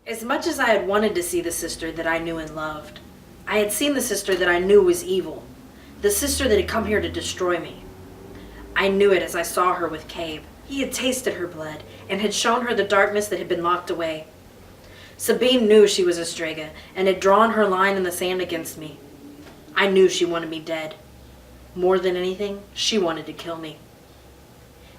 As much as I had wanted to see the sister that I knew and loved, I had seen the sister that I knew was evil, the sister that had come here to destroy me. I knew it as I saw her with Cabe. He had tasted her blood and had shown her the darkness that had been locked away. Sabine knew she was a Strega and had drawn her line in the sand against me. I knew she wanted me dead. More than anything, she wanted to kill me.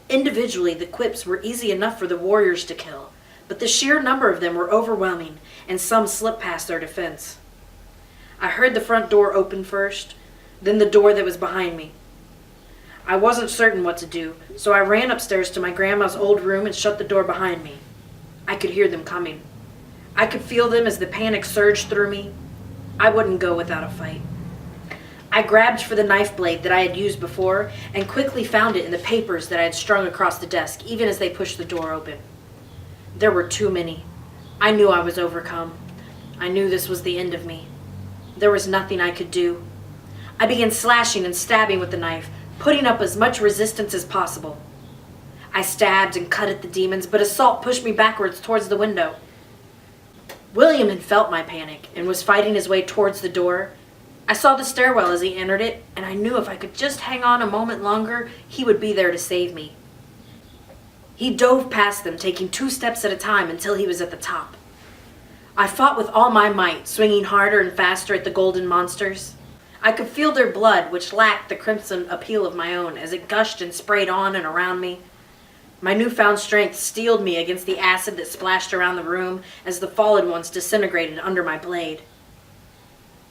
Individually, the quips were easy enough for the warriors to kill, but the sheer number of them were overwhelming, and some slipped past their defense. I heard the front door open first, then the door that was behind me. I wasn't certain what to do, so I ran upstairs to my grandma's old room and shut the door behind me. I could hear them coming. I could feel them as the panic surged through me. I wouldn't go without a fight. I grabbed for the knife blade that I had used before and quickly found it in the papers that I had strung across the desk, even as they pushed the door open. There were too many. I knew I was overcome. I knew this was the end of me. There was nothing I could do. I began slashing and stabbing with the knife, putting up as much resistance as possible. I stabbed and cut at the demons, but Assault pushed me backwards towards the window. William had felt my panic and was fighting his way towards the door. I saw the stairwell as he entered it, and I knew if I could just hang on a moment longer, he would be there to save me. He dove past them, taking 2 steps at a time until he was at the top. I fought with all my might, swinging harder and faster at the golden monsters. I could feel their blood, which lacked the crimson appeal of my own, as it gushed and sprayed on and around me. My newfound strength steeled me against the acid that splashed around the room as the fallen ones disintegrated under my blade.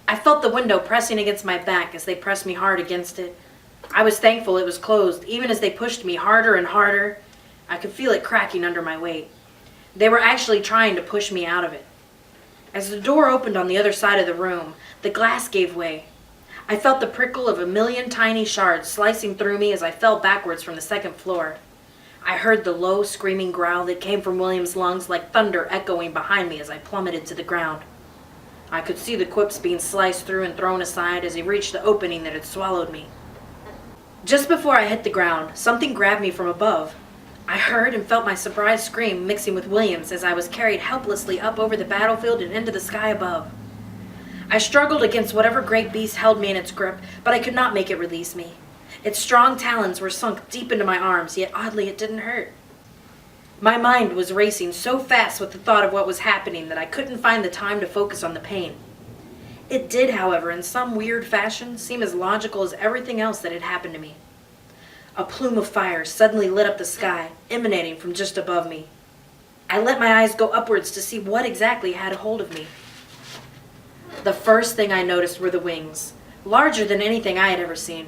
I felt the window pressing against my back as they pressed me hard against it. I was thankful it was closed, even as they pushed me harder and harder. I could feel it cracking under my weight. They were actually trying to push me out of it. As the door opened on the other side of the room, the glass gave way. I felt the prickle of a million tiny shards slicing through me as I fell backwards from the 2nd floor. I heard the low, screaming growl that came from William's lungs like thunder echoing behind me as I plummeted to the ground. I could see the quips being sliced through and thrown aside as he reached the opening that had swallowed me. Just before I hit the ground, something grabbed me from above. I heard and felt my surprised scream mixing with William's as I was carried helplessly up over the battlefield and into the sky above. I struggled against whatever great beast held me in its grip, but I could not make it release me. Its strong talons were sunk deep into my arms, yet oddly it didn't hurt. My mind was racing so fast with the thought of what was happening that I couldn't find the time to focus on the pain. It did, however, in some weird fashion, seem as logical as everything else that had happened to me. A plume of fire suddenly lit up the sky, emanating from just above me. I let my eyes go upwards to see what exactly had a hold of me. The first thing I noticed were the wings, larger than anything I had ever seen.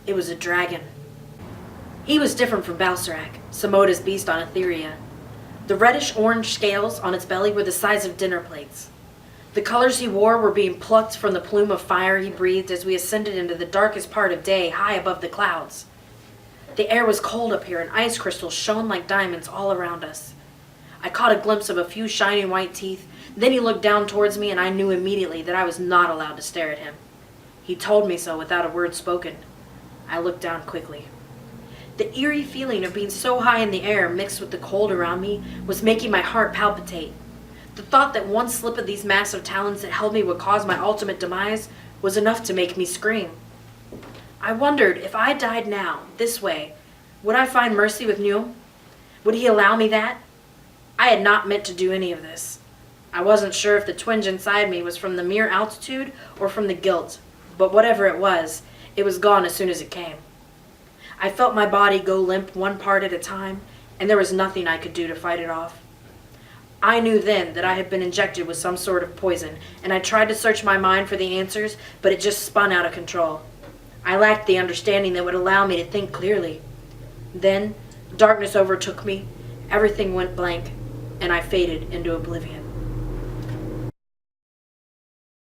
It was a dragon. He was different from Balserac, Samoda's beast on Etheria. The reddish-orange scales on its belly were the size of dinner plates. The colors he wore were being plucked from the plume of fire he breathed as we ascended into the darkest part of day high above the clouds. The air was cold up here, and ice crystals shone like diamonds all around us. I caught a glimpse of a few shining white teeth. Then he looked down towards me, and I knew immediately that I was not allowed to stare at him. He told me so without a word spoken. I looked down quickly. The eerie feeling of being so high in the air mixed with the cold around me was making my heart palpitate. The thought that one slip of these massive talons that held me would cause my ultimate demise was enough to make me scream. I wondered, if I died now, this way, would I find mercy with Newell? Would he allow me that? I had not meant to do any of this. I wasn't sure if the twinge inside me was from the mere altitude or from the guilt, but whatever it was gone as soon as it came. I felt my body go limp one part at a time, and there was nothing I could do to fight it off. I knew then that I had been injected with some sort of poison, and I tried to search my mind for the answers, but it just spun out of control. I lacked the understanding that would allow me to think clearly. Then, darkness overtook me, everything went blank, and I faded into oblivion.